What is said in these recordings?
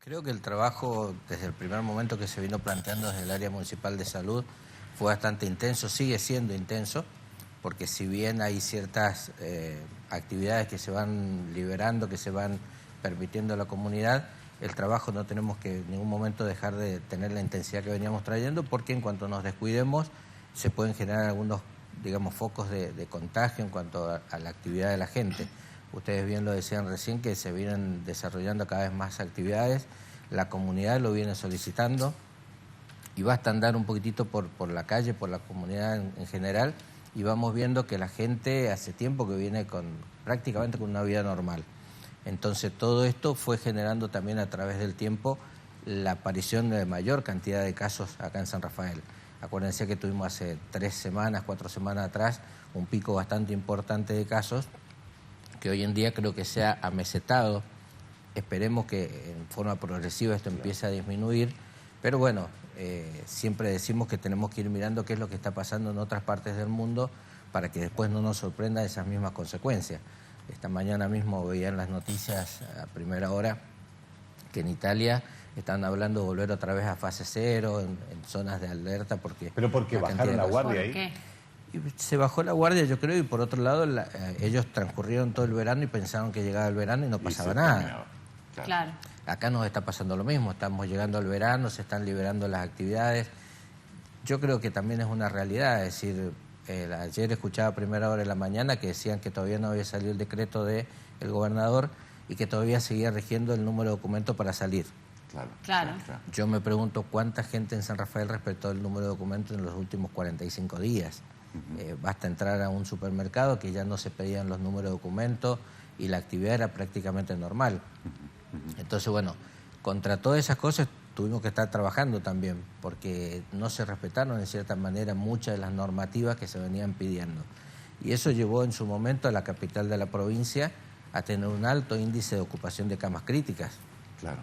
Creo que el trabajo, desde el primer momento que se vino planteando desde el área municipal de salud, fue bastante intenso, sigue siendo intenso, porque si bien hay ciertas actividades que se van liberando, que se van permitiendo a la comunidad, el trabajo no tenemos que en ningún momento dejar de tener la intensidad que veníamos trayendo, porque en cuanto nos descuidemos se pueden generar algunos, digamos, focos de contagio en cuanto a la actividad de la gente. Ustedes bien lo decían recién, que se vienen desarrollando cada vez más actividades, la comunidad lo viene solicitando y basta andar un poquitito por la calle, por la comunidad en general, y vamos viendo que la gente hace tiempo que viene prácticamente con una vida normal. Entonces todo esto fue generando también a través del tiempo la aparición de mayor cantidad de casos acá en San Rafael. Acuérdense que tuvimos hace 3 semanas, 4 semanas atrás, un pico bastante importante de casos, que hoy en día creo que se ha amesetado. Esperemos que en forma progresiva esto empiece a disminuir, pero bueno, siempre decimos que tenemos que ir mirando qué es lo que está pasando en otras partes del mundo para que después no nos sorprendan esas mismas consecuencias. Esta mañana mismo veía en las noticias a primera hora que en Italia están hablando de volver otra vez a fase 0, en zonas de alerta. ¿Pero por qué bajaron la guardia ahí? Y se bajó la guardia, yo creo, y por otro lado ellos transcurrieron todo el verano y pensaron que llegaba el verano y no pasaba nada. Claro. Acá nos está pasando lo mismo, estamos llegando al verano, se están liberando las actividades. Yo creo que también es una realidad, es decir, ayer escuchaba a primera hora de la mañana que decían que todavía no había salido el decreto del gobernador y que todavía seguía rigiendo el número de documentos para salir. Claro. Yo me pregunto cuánta gente en San Rafael respetó el número de documentos en los últimos 45 días. Basta entrar a un supermercado que ya no se pedían los números de documentos y la actividad era prácticamente normal. Entonces, bueno, contra todas esas cosas tuvimos que estar trabajando también, porque no se respetaron en cierta manera muchas de las normativas que se venían pidiendo. Y eso llevó en su momento a la capital de la provincia a tener un alto índice de ocupación de camas críticas. Claro.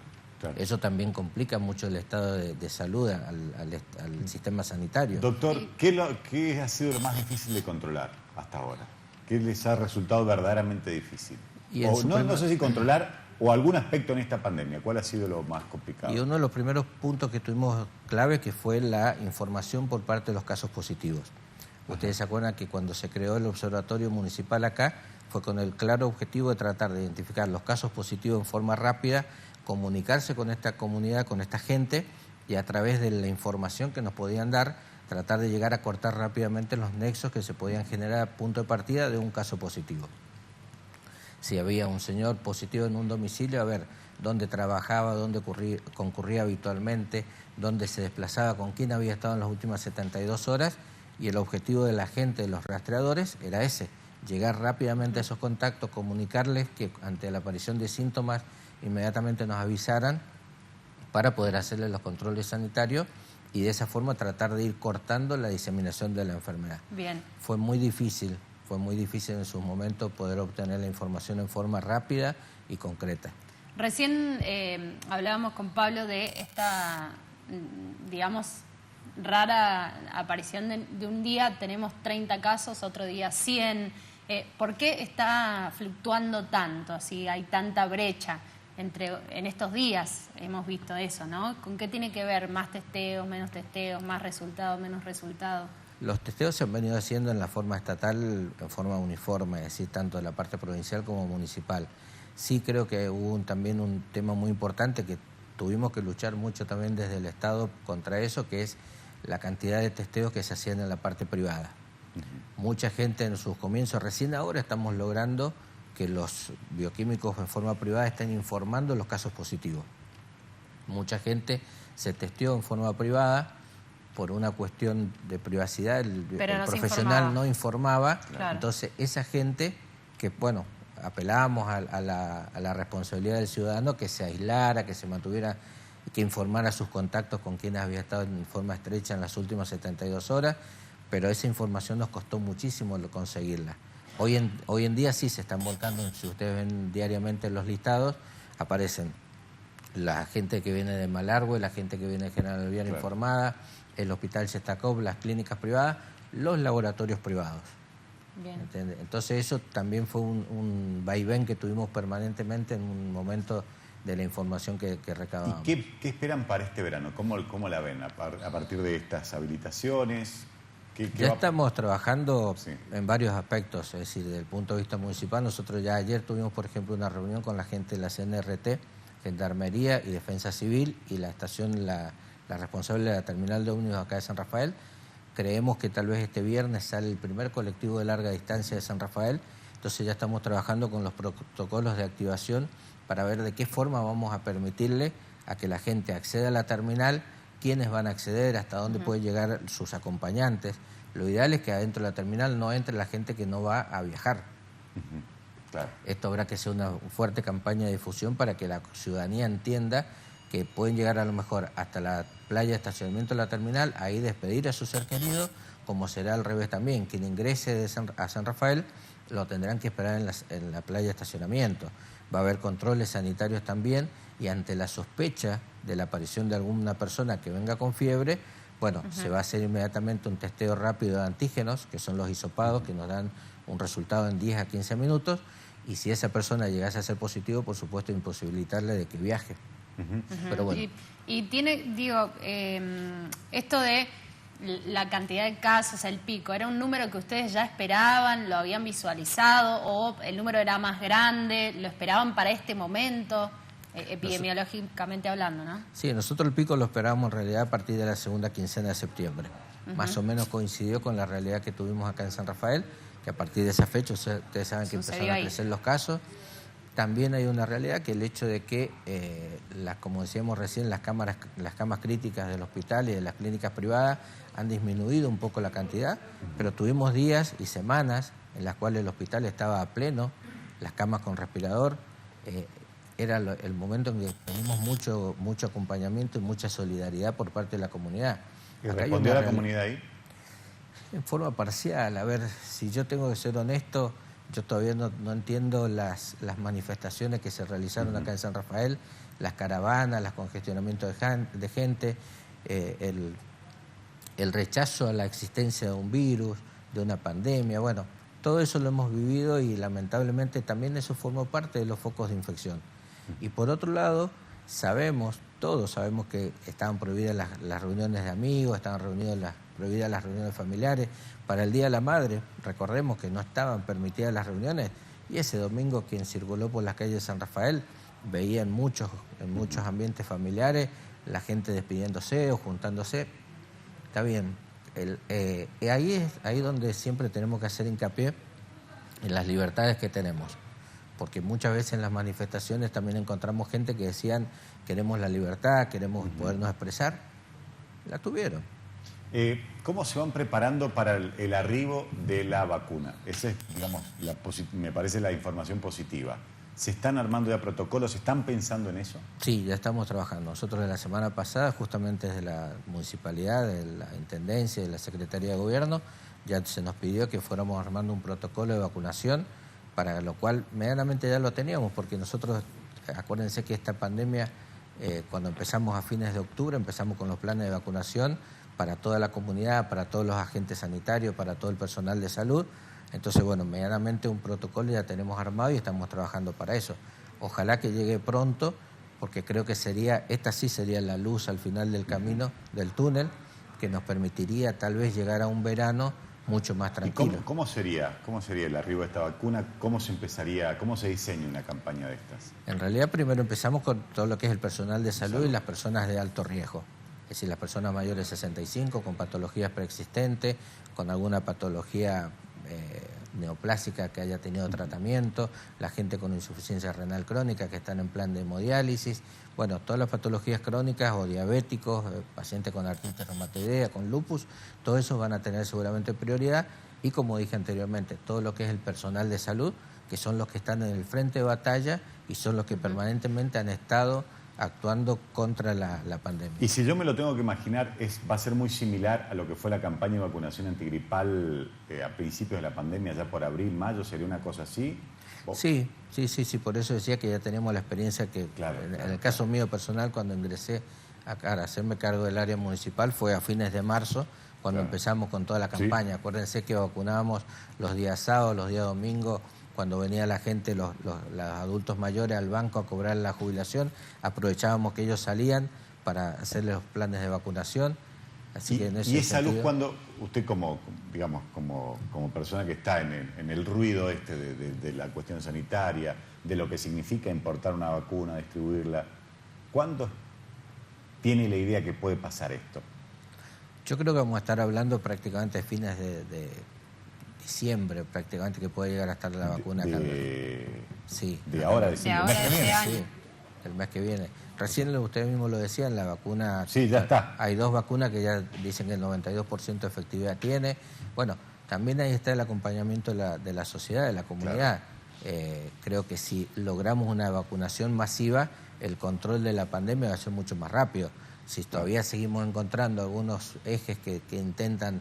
Eso también complica mucho el estado de salud al sistema sanitario. Doctor, ¿qué ha sido lo más difícil de controlar hasta ahora? ¿Qué les ha resultado verdaderamente difícil? No sé si controlar o algún aspecto en esta pandemia. ¿Cuál ha sido lo más complicado? Y uno de los primeros puntos que tuvimos clave que fue la información por parte de los casos positivos. Ustedes se acuerdan que cuando se creó el observatorio municipal acá fue con el claro objetivo de tratar de identificar los casos positivos en forma rápida, comunicarse con esta comunidad, con esta gente, y a través de la información que nos podían dar, tratar de llegar a cortar rápidamente los nexos que se podían generar a punto de partida de un caso positivo. Si había un señor positivo en un domicilio, a ver dónde trabajaba, dónde concurría habitualmente, dónde se desplazaba, con quién había estado en las últimas 72 horas, y el objetivo de la gente, de los rastreadores, era ese, llegar rápidamente a esos contactos, comunicarles que ante la aparición de síntomas inmediatamente nos avisaran para poder hacerles los controles sanitarios y de esa forma tratar de ir cortando la diseminación de la enfermedad. Bien. Fue muy difícil en sus momentos poder obtener la información en forma rápida y concreta. Recién hablábamos con Pablo de esta, digamos, rara aparición de un día tenemos 30 casos, otro día 100. ¿Por qué está fluctuando tanto? Así hay tanta brecha en estos días, hemos visto eso, ¿no? ¿Con qué tiene que ver más testeos, menos testeos, más resultados, menos resultados? Los testeos se han venido haciendo en la forma estatal, en forma uniforme, es decir, tanto en la parte provincial como municipal. Sí creo que hubo también un tema muy importante que tuvimos que luchar mucho también desde el Estado contra eso, que es la cantidad de testeos que se hacían en la parte privada. Mucha gente en sus comienzos, recién ahora estamos logrando que los bioquímicos en forma privada estén informando los casos positivos. Mucha gente se testeó en forma privada por una cuestión de privacidad, el profesional no informaba. Claro. Entonces esa gente que, bueno, apelábamos a la responsabilidad del ciudadano que se aislara, que se mantuviera, que informara sus contactos con quienes había estado en forma estrecha en las últimas 72 horas, pero esa información nos costó muchísimo conseguirla. Hoy en día sí se están volcando, si ustedes ven diariamente los listados, aparecen la gente que viene de Malargüe, la gente que viene de General Alvear informada, el Hospital Shestakov, las clínicas privadas, los laboratorios privados. Bien. ¿Entiende? Entonces eso también fue un vaivén que tuvimos permanentemente en un momento de la información que recabamos. ¿Y qué esperan para este verano? ¿Cómo la ven a partir de estas habilitaciones? Ya estamos trabajando en varios aspectos, es decir, desde el punto de vista municipal. Nosotros ya ayer tuvimos, por ejemplo, una reunión con la gente de la CNRT, Gendarmería y Defensa Civil, y la estación, la responsable de la terminal de ómnibus acá de San Rafael. Creemos que tal vez este viernes sale el primer colectivo de larga distancia de San Rafael, entonces ya estamos trabajando con los protocolos de activación para ver de qué forma vamos a permitirle a que la gente acceda a la terminal, quiénes van a acceder, hasta dónde pueden llegar sus acompañantes. Lo ideal es que adentro de la terminal no entre la gente que no va a viajar. Claro. Esto habrá que hacer una fuerte campaña de difusión para que la ciudadanía entienda que pueden llegar a lo mejor hasta la playa de estacionamiento de la terminal, ahí despedir a su ser querido, como será al revés también. Quien ingrese a San Rafael lo tendrán que esperar en la playa de estacionamiento. Va a haber controles sanitarios también, y ante la sospecha de la aparición de alguna persona que venga con fiebre, bueno, se va a hacer inmediatamente un testeo rápido de antígenos, que son los hisopados, que nos dan un resultado en 10 a 15 minutos, y si esa persona llegase a ser positivo, por supuesto, imposibilitarle de que viaje. Pero bueno. Y tiene, digo, esto de la cantidad de casos, el pico, ¿era un número que ustedes ya esperaban, lo habían visualizado, o el número era más grande, lo esperaban para este momento, epidemiológicamente hablando, ¿no? Sí, nosotros el pico lo esperábamos en realidad a partir de la segunda quincena de septiembre. Más o menos coincidió con la realidad que tuvimos acá en San Rafael, que a partir de esa fecha, ustedes saben que empezaron a crecer los casos. También hay una realidad, que el hecho de que, como decíamos recién, las camas críticas del hospital y de las clínicas privadas han disminuido un poco la cantidad, pero tuvimos días y semanas en las cuales el hospital estaba a pleno, las camas con respirador. Era el momento en que tuvimos mucho acompañamiento y mucha solidaridad por parte de la comunidad. ¿Y respondió la comunidad ahí? En forma parcial. A ver, si yo tengo que ser honesto, yo todavía no entiendo las manifestaciones que se realizaron acá en San Rafael, las caravanas, los congestionamientos de gente, el rechazo a la existencia de un virus, de una pandemia. Bueno, todo eso lo hemos vivido y lamentablemente también eso formó parte de los focos de infección. Y por otro lado, todos sabemos que estaban prohibidas las reuniones de amigos, estaban prohibidas las reuniones familiares. Para el Día de la Madre, recordemos que no estaban permitidas las reuniones, y ese domingo quien circuló por las calles de San Rafael veía en muchos ambientes familiares la gente despidiéndose o juntándose. Está bien, ahí es donde siempre tenemos que hacer hincapié en las libertades que tenemos, porque muchas veces en las manifestaciones también encontramos gente que decían: queremos la libertad, queremos podernos expresar. La tuvieron. ¿Cómo se van preparando para el arribo de la vacuna? Esa es, digamos, me parece la información positiva. ¿Se están armando ya protocolos? ¿Están pensando en eso? Sí, ya estamos trabajando. Nosotros la semana pasada, justamente desde la municipalidad, de la intendencia y de la Secretaría de Gobierno, ya se nos pidió que fuéramos armando un protocolo de vacunación, para lo cual medianamente ya lo teníamos, porque nosotros, acuérdense que esta pandemia, cuando empezamos a fines de octubre, empezamos con los planes de vacunación para toda la comunidad, para todos los agentes sanitarios, para todo el personal de salud. Entonces, bueno, medianamente un protocolo ya tenemos armado y estamos trabajando para eso. Ojalá que llegue pronto, porque creo que esta sí sería la luz al final del camino, del túnel, que nos permitiría tal vez llegar a un verano mucho más tranquilo. ¿Y cómo sería el arribo de esta vacuna? ¿Cómo se diseña una campaña de estas? En realidad, primero empezamos con todo lo que es el personal de salud y las personas de alto riesgo. Es decir, las personas mayores de 65, con patologías preexistentes, con alguna patología neoplásica que haya tenido tratamiento, la gente con insuficiencia renal crónica que están en plan de hemodiálisis. Bueno, todas las patologías crónicas o diabéticos, pacientes con artritis reumatoidea, con lupus, todo eso van a tener seguramente prioridad. Y como dije anteriormente, todo lo que es el personal de salud, que son los que están en el frente de batalla y son los que permanentemente han estado actuando contra la pandemia. Y si yo me lo tengo que imaginar, va a ser muy similar a lo que fue la campaña de vacunación antigripal a principios de la pandemia, ya por abril, mayo, ¿sería una cosa así? Sí, por eso decía que ya tenemos la experiencia que, en el caso mío personal, cuando ingresé a hacerme cargo del área municipal, fue a fines de marzo, cuando empezamos con toda la campaña. Acuérdense que vacunábamos los días sábados, los días domingos, cuando venía la gente, los adultos mayores al banco a cobrar la jubilación, aprovechábamos que ellos salían para hacerles los planes de vacunación. Así que en ese esa sentido, luz, cuando usted como persona que está en el ruido de la cuestión sanitaria, de lo que significa importar una vacuna, distribuirla, ¿cuándo tiene la idea que puede pasar esto? Yo creo que vamos a estar hablando prácticamente de fines de diciembre, prácticamente, que puede llegar a estar la vacuna acá. Sí. De ahora, diciembre. Sí, el mes que viene. Recién ustedes mismos lo decían, la vacuna... Sí, ya está. Hay 2 vacunas que ya dicen que el 92% de efectividad tiene. Bueno, también ahí está el acompañamiento de la sociedad, de la comunidad. Claro. Creo que si logramos una vacunación masiva, el control de la pandemia va a ser mucho más rápido. Si todavía seguimos encontrando algunos ejes que intentan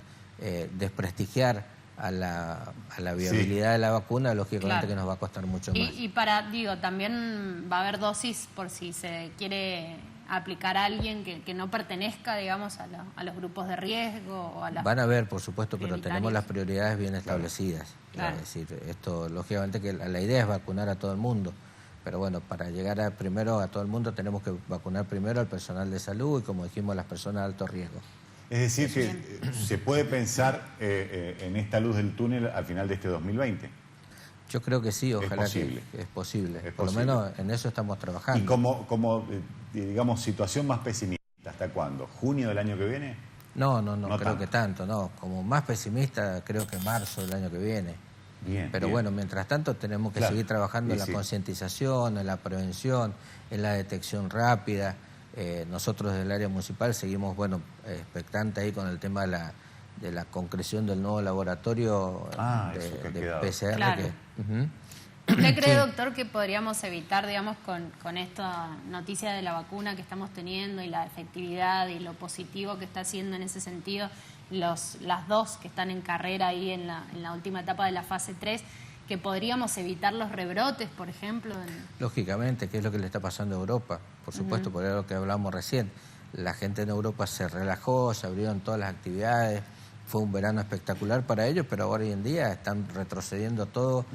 desprestigiar a la viabilidad de la vacuna, lógicamente que nos va a costar mucho más. Y también va a haber dosis por si se quiere aplicar a alguien que no pertenezca, digamos, a los grupos de riesgo o a las... Van a haber, por supuesto, pero tenemos las prioridades bien establecidas. Claro. Es decir, esto, lógicamente que la idea es vacunar a todo el mundo, pero bueno, para llegar primero a todo el mundo tenemos que vacunar primero al personal de salud y, como dijimos, a las personas de alto riesgo. Es decir, que se puede pensar en esta luz del túnel al final de este 2020. Yo creo que sí, ojalá que es posible. Por lo menos en eso estamos trabajando. ¿Y como digamos, situación más pesimista, hasta cuándo? ¿Junio del año que viene? No creo que tanto, no. Como más pesimista, creo que marzo del año que viene. Pero bueno, mientras tanto tenemos que seguir trabajando en la concientización, en la prevención, en la detección rápida. Nosotros desde el área municipal seguimos, expectantes ahí con el tema de la concreción del nuevo laboratorio de PCR. Claro. ¿Usted cree, doctor, que podríamos evitar, digamos, con esta noticia de la vacuna que estamos teniendo y la efectividad y lo positivo que está haciendo en ese sentido, las 2 que están en carrera ahí en la última etapa de la fase 3, que podríamos evitar los rebrotes, por ejemplo? Lógicamente, que es lo que le está pasando a Europa, por supuesto, por lo que hablamos recién. La gente en Europa se relajó, se abrieron todas las actividades, fue un verano espectacular para ellos, pero ahora hoy en día están retrocediendo todo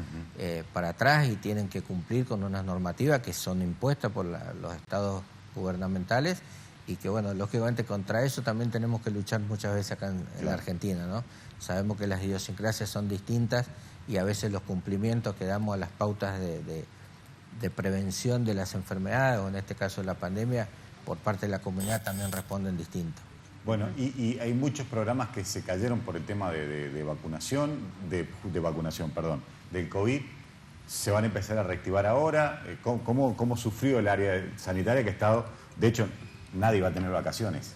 para atrás y tienen que cumplir con unas normativas que son impuestas por los estados gubernamentales y que, lógicamente contra eso también tenemos que luchar muchas veces acá en la Argentina, ¿no? Sabemos que las idiosincrasias son distintas y a veces los cumplimientos que damos a las pautas de prevención de las enfermedades, o en este caso de la pandemia, por parte de la comunidad también responden distinto. Bueno, y hay muchos programas que se cayeron por el tema de vacunación, del COVID. ¿Se van a empezar a reactivar ahora? ¿Cómo sufrió el área sanitaria que ha estado? De hecho, nadie va a tener vacaciones.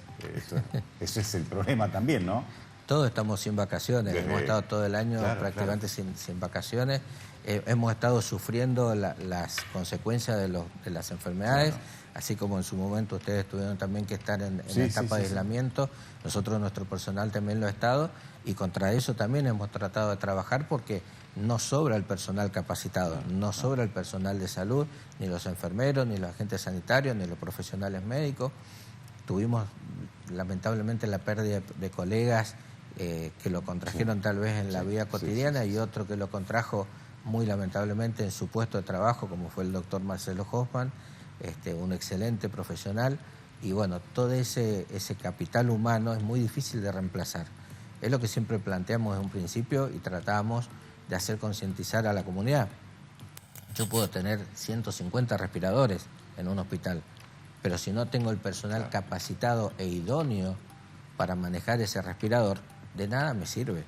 Ese es el problema también, ¿no? Todos estamos sin vacaciones, hemos estado todo el año prácticamente sin vacaciones. Hemos estado sufriendo las consecuencias de las enfermedades, así como en su momento ustedes tuvieron también que estar en la etapa de aislamiento. Nosotros, nuestro personal también lo ha estado, y contra eso también hemos tratado de trabajar porque no sobra el personal capacitado, no sobra el personal de salud, ni los enfermeros, ni los agentes sanitarios, ni los profesionales médicos. Tuvimos lamentablemente la pérdida de colegas que lo contrajeron tal vez en la vida cotidiana y otro que lo contrajo muy lamentablemente en su puesto de trabajo, como fue el doctor Marcelo Hoffman, un excelente profesional, y todo ese capital humano es muy difícil de reemplazar. Es lo que siempre planteamos desde un principio y tratamos de hacer concientizar a la comunidad. Yo puedo tener 150 respiradores en un hospital, pero si no tengo el personal capacitado e idóneo para manejar ese respirador, de nada me sirve.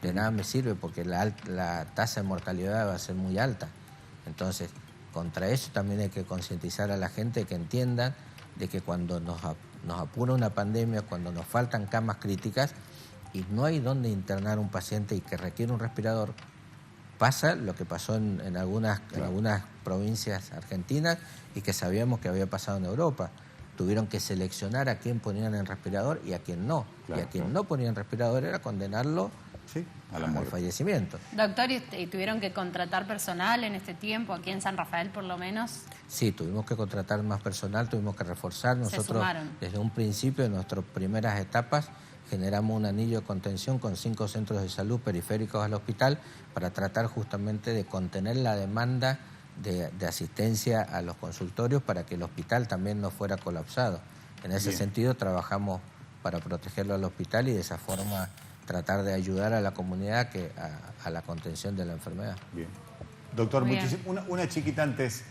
De nada me sirve porque la tasa de mortalidad va a ser muy alta. Entonces, contra eso también hay que concientizar a la gente, que entiendan de que cuando nos apura una pandemia, cuando nos faltan camas críticas y no hay dónde internar un paciente y que requiere un respirador, pasa lo que pasó en algunas provincias argentinas y que sabíamos que había pasado en Europa. Tuvieron que seleccionar a quién ponían en respirador y a quién no. Y a quien no ponían respirador era condenarlo al fallecimiento. Doctor, ¿y tuvieron que contratar personal en este tiempo, aquí en San Rafael por lo menos? Sí, tuvimos que contratar más personal, tuvimos que reforzar. Nosotros desde un principio, en nuestras primeras etapas, generamos un anillo de contención con 5 centros de salud periféricos al hospital para tratar justamente de contener la demanda de asistencia a los consultorios para que el hospital también no fuera colapsado. En ese sentido trabajamos para protegerlo al hospital y de esa forma tratar de ayudar a la comunidad a la contención de la enfermedad. Bien. Doctor, una chiquita antes,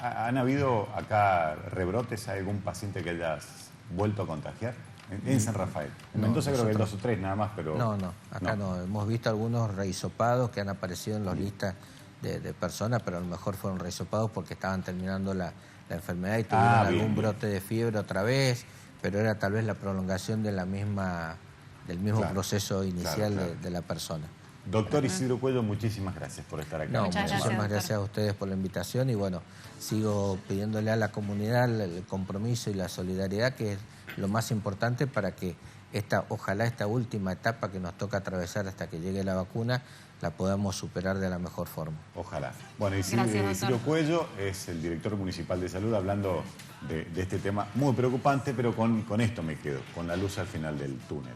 ¿han habido acá rebrotes? ¿Hay algún paciente que hayas vuelto a contagiar? En San Rafael. En Mendoza creo que hay 2 o 3 nada más, pero... No, acá no. Hemos visto algunos rehisopados que han aparecido en las listas de personas, pero a lo mejor fueron rehisopados porque estaban terminando la enfermedad y tuvieron algún brote de fiebre otra vez, pero era tal vez la prolongación de del mismo proceso inicial de la persona. Doctor Isidro Cuello, muchísimas gracias por estar aquí. Muchísimas gracias a ustedes por la invitación y bueno, sigo pidiéndole a la comunidad el compromiso y la solidaridad, que es lo más importante para que ojalá esta última etapa que nos toca atravesar hasta que llegue la vacuna, la podamos superar de la mejor forma. Ojalá. Bueno, Isidro Cuello es el director municipal de salud hablando de este tema muy preocupante, pero con esto me quedo, con la luz al final del túnel.